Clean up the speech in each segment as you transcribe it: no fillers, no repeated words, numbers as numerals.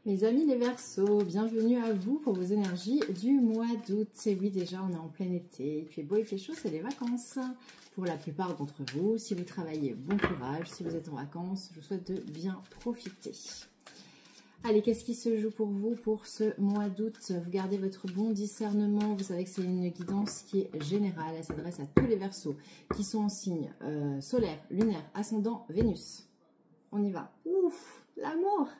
Mes amis les Verseaux, bienvenue à vous pour vos énergies du mois d'août. Et oui, déjà, on est en plein été. Il fait beau, il fait chaud, c'est les vacances. Pour la plupart d'entre vous, si vous travaillez, bon courage. Si vous êtes en vacances, je vous souhaite de bien profiter. Allez, qu'est-ce qui se joue pour vous pour ce mois d'août? Vous gardez votre bon discernement. Vous savez que c'est une guidance qui est générale. Elle s'adresse à tous les Verseaux qui sont en signe solaire, lunaire, ascendant, Vénus. On y va. Ouf, l'amour!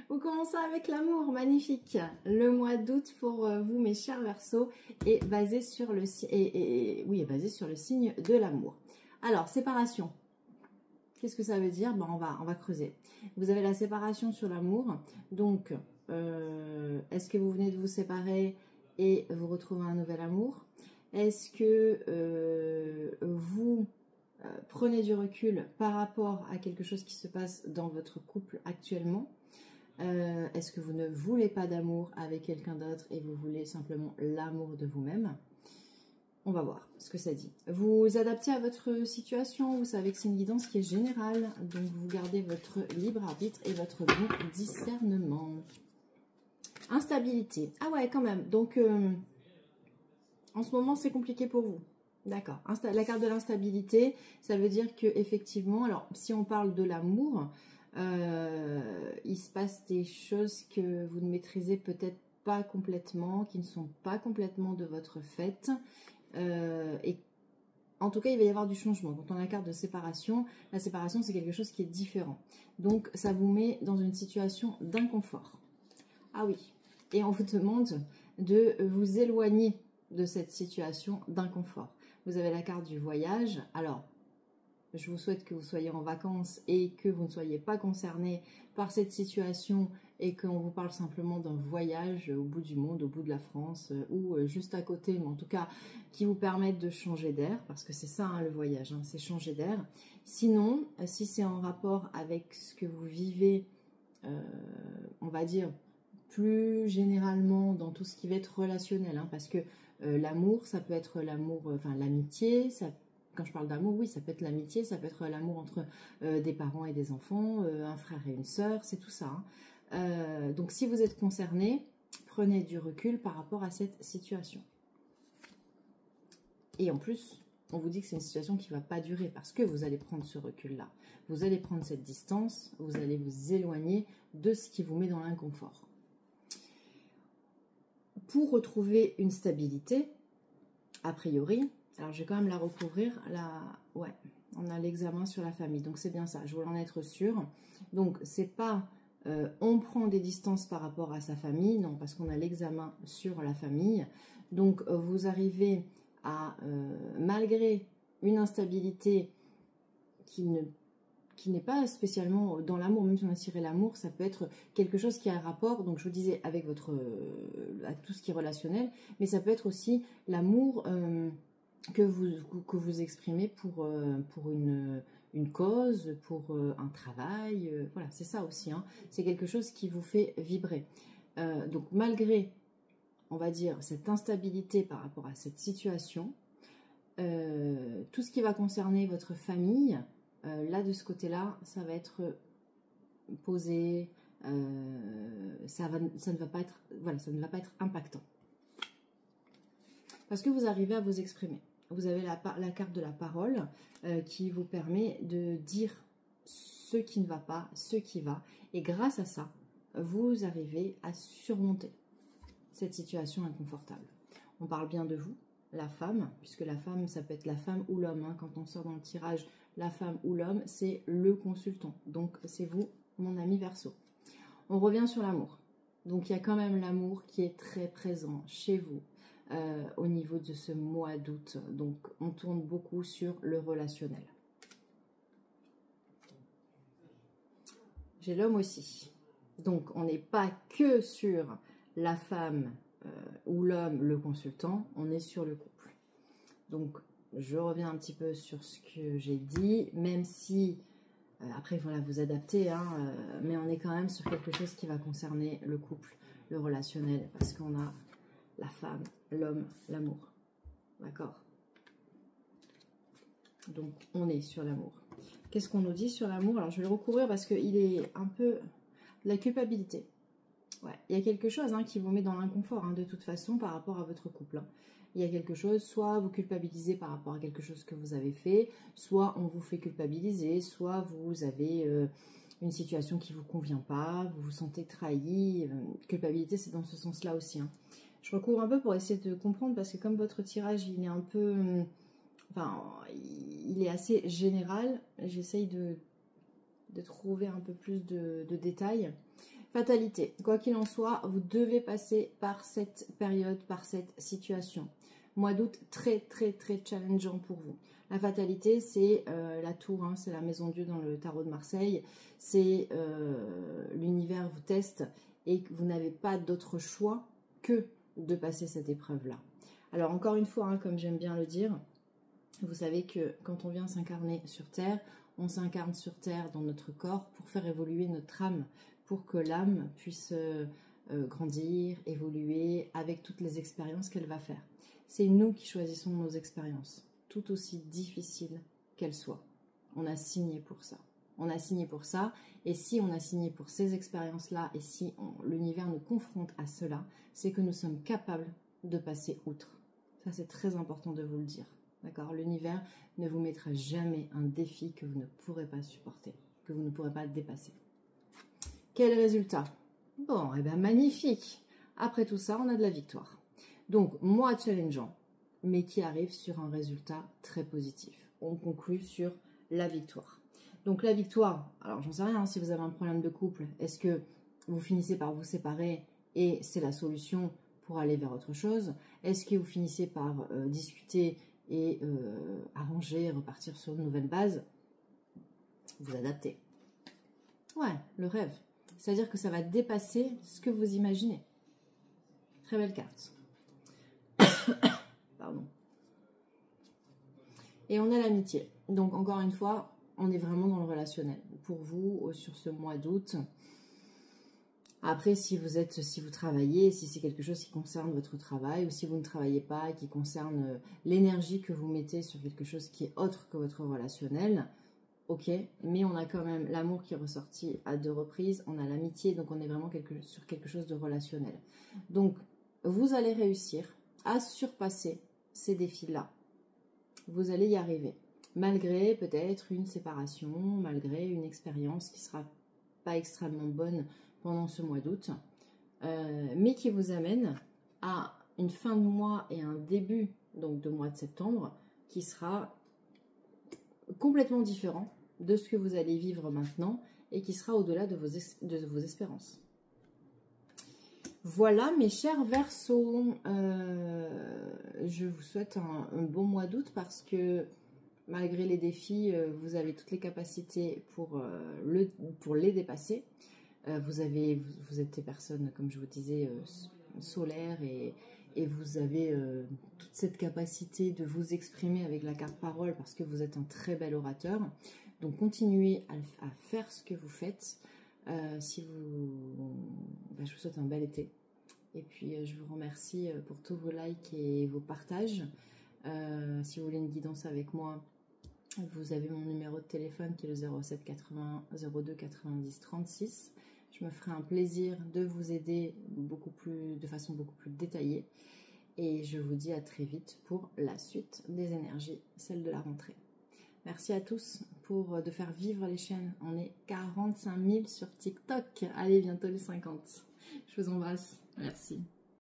Vous commencez avec l'amour, magnifique. Le mois d'août pour vous, mes chers Verseaux, est basé sur le est basé sur le signe de l'amour. Alors, séparation. Qu'est-ce que ça veut dire? Ben, on va creuser. Vous avez la séparation sur l'amour. Donc, est-ce que vous venez de vous séparer et vous retrouvez un nouvel amour? Est-ce que vous prenez du recul par rapport à quelque chose qui se passe dans votre couple actuellement? Est-ce que vous ne voulez pas d'amour avec quelqu'un d'autre et vous voulez simplement l'amour de vous-même? On va voir ce que ça dit. Vous adaptez à votre situation, vous savez que c'est une guidance qui est générale, donc vous gardez votre libre arbitre et votre bon discernement. Instabilité. Ah ouais, quand même. Donc, en ce moment, c'est compliqué pour vous. D'accord. La carte de l'instabilité, ça veut dire que effectivement, alors si on parle de l'amour, il se passe des choses que vous ne maîtrisez peut-être pas complètement, qui ne sont pas complètement de votre fait. Et en tout cas, il va y avoir du changement. Quand on a la carte de séparation, la séparation, c'est quelque chose qui est différent. Donc, ça vous met dans une situation d'inconfort. Ah oui. Et on vous demande de vous éloigner de cette situation d'inconfort. Vous avez la carte du voyage. Alors, je vous souhaite que vous soyez en vacances et que vous ne soyez pas concerné par cette situation et qu'on vous parle simplement d'un voyage au bout du monde, au bout de la France ou juste à côté, mais en tout cas qui vous permettent de changer d'air, parce que c'est ça hein, le voyage, hein, c'est changer d'air. Sinon, si c'est en rapport avec ce que vous vivez, on va dire plus généralement dans tout ce qui va être relationnel, hein, parce que l'amour, ça peut être l'amour, enfin l'amitié, ça quand je parle d'amour, oui, ça peut être l'amitié, ça peut être l'amour entre des parents et des enfants, un frère et une sœur, c'est tout ça. Hein. Donc, si vous êtes concerné, prenez du recul par rapport à cette situation. Et en plus, on vous dit que c'est une situation qui ne va pas durer parce que vous allez prendre ce recul-là. Vous allez prendre cette distance, vous allez vous éloigner de ce qui vous met dans l'inconfort. Pour retrouver une stabilité, a priori, alors, je vais quand même la recouvrir. Ouais, on a l'examen sur la famille. Donc, c'est bien ça. Je voulais en être sûre. Donc, c'est pas on prend des distances par rapport à sa famille. Non, parce qu'on a l'examen sur la famille. Donc, vous arrivez à, malgré une instabilité qui n'est pas spécialement dans l'amour, même si on a tiré l'amour, ça peut être quelque chose qui a un rapport, donc je vous disais, avec votre à tout ce qui est relationnel, mais ça peut être aussi l'amour que vous exprimez pour une cause, pour un travail, voilà, c'est ça aussi, hein. C'est quelque chose qui vous fait vibrer. Donc malgré, on va dire, cette instabilité par rapport à cette situation, tout ce qui va concerner votre famille, là de ce côté-là, ça va être posé, ça ne va pas être, voilà, ça ne va pas être impactant. Parce que vous arrivez à vous exprimer. Vous avez la carte de la parole qui vous permet de dire ce qui ne va pas, ce qui va. Et grâce à ça, vous arrivez à surmonter cette situation inconfortable. On parle bien de vous, la femme, puisque la femme, ça peut être la femme ou l'homme. Hein. Quand on sort dans le tirage, la femme ou l'homme, c'est le consultant. Donc, c'est vous, mon ami Verseau. On revient sur l'amour. Donc, il y a quand même l'amour qui est très présent chez vous. Au niveau de ce mois d'août. Donc, on tourne beaucoup sur le relationnel. J'ai l'homme aussi. Donc, on n'est pas que sur la femme ou l'homme, le consultant, on est sur le couple. Donc, je reviens un petit peu sur ce que j'ai dit, même si, après, voilà, vous adaptez, hein, mais on est quand même sur quelque chose qui va concerner le couple, le relationnel, parce qu'on a la femme, l'homme, l'amour. D'accord? Donc, on est sur l'amour. Qu'est-ce qu'on nous dit sur l'amour? Alors, je vais le recouvrir parce qu'il est un peu de la culpabilité. Ouais, il y a quelque chose qui vous met dans l'inconfort de toute façon par rapport à votre couple. Il y a quelque chose, soit vous culpabilisez par rapport à quelque chose que vous avez fait, soit on vous fait culpabiliser, soit vous avez une situation qui ne vous convient pas, vous vous sentez trahi. Culpabilité, c'est dans ce sens-là aussi. Je recouvre un peu pour essayer de comprendre parce que comme votre tirage, il est un peu... Enfin, il est assez général. J'essaye de trouver un peu plus de détails. Fatalité. Quoi qu'il en soit, vous devez passer par cette période, par cette situation. Mois d'août, très, très, très challengeant pour vous. La fatalité, c'est la tour, c'est la maison Dieu dans le tarot de Marseille. C'est l'univers vous teste et vous n'avez pas d'autre choix que de passer cette épreuve-là. Alors, encore une fois, comme j'aime bien le dire, vous savez que quand on vient s'incarner sur Terre, on s'incarne sur Terre dans notre corps pour faire évoluer notre âme, pour que l'âme puisse grandir, évoluer avec toutes les expériences qu'elle va faire. C'est nous qui choisissons nos expériences, tout aussi difficiles qu'elles soient. On a signé pour ça. On a signé pour ça, et si on a signé pour ces expériences-là, et si l'univers nous confronte à cela, c'est que nous sommes capables de passer outre. Ça, c'est très important de vous le dire. D'accord ? L'univers ne vous mettra jamais un défi que vous ne pourrez pas supporter, que vous ne pourrez pas dépasser. Quel résultat? Bon, eh bien magnifique. Après tout ça, on a de la victoire. Donc, mois challengeant, mais qui arrive sur un résultat très positif. On conclut sur la victoire. Donc la victoire, alors j'en sais rien si vous avez un problème de couple, est-ce que vous finissez par vous séparer et c'est la solution pour aller vers autre chose? Est-ce que vous finissez par discuter et arranger, repartir sur une nouvelle base? Vous adaptez. Ouais, le rêve. C'est-à-dire que ça va dépasser ce que vous imaginez. Très belle carte. Pardon. Et on a l'amitié. Donc, encore une fois, on est vraiment dans le relationnel. Pour vous, sur ce mois d'août. Après, si vous travaillez, si c'est quelque chose qui concerne votre travail, ou si vous ne travaillez pas, qui concerne l'énergie que vous mettez sur quelque chose qui est autre que votre relationnel, ok, mais on a quand même l'amour qui est ressorti à 2 reprises, on a l'amitié, donc on est vraiment sur quelque chose de relationnel. Donc, vous allez réussir à surpasser ces défis-là. Vous allez y arriver, malgré peut-être une séparation, malgré une expérience qui ne sera pas extrêmement bonne pendant ce mois d'août, mais qui vous amène à une fin de mois et un début donc de mois de septembre qui sera complètement différent de ce que vous allez vivre maintenant et qui sera au-delà de vos espérances. Voilà mes chers Verseaux, je vous souhaite un bon mois d'août parce que malgré les défis, vous avez toutes les capacités pour les dépasser. Vous êtes des personnes, comme je vous disais, solaires et vous avez toute cette capacité de vous exprimer avec la carte parole parce que vous êtes un très bel orateur. Donc continuez à faire ce que vous faites. Je vous souhaite un bel été. Et puis je vous remercie pour tous vos likes et vos partages. Si vous voulez une guidance avec moi, vous avez mon numéro de téléphone qui est le 07 80 02 90 36. Je me ferai un plaisir de vous aider de façon beaucoup plus détaillée. Et je vous dis à très vite pour la suite des énergies, celle de la rentrée. Merci à tous de faire vivre les chaînes. On est 45 000 sur TikTok. Allez, bientôt les 50. Je vous embrasse. Merci.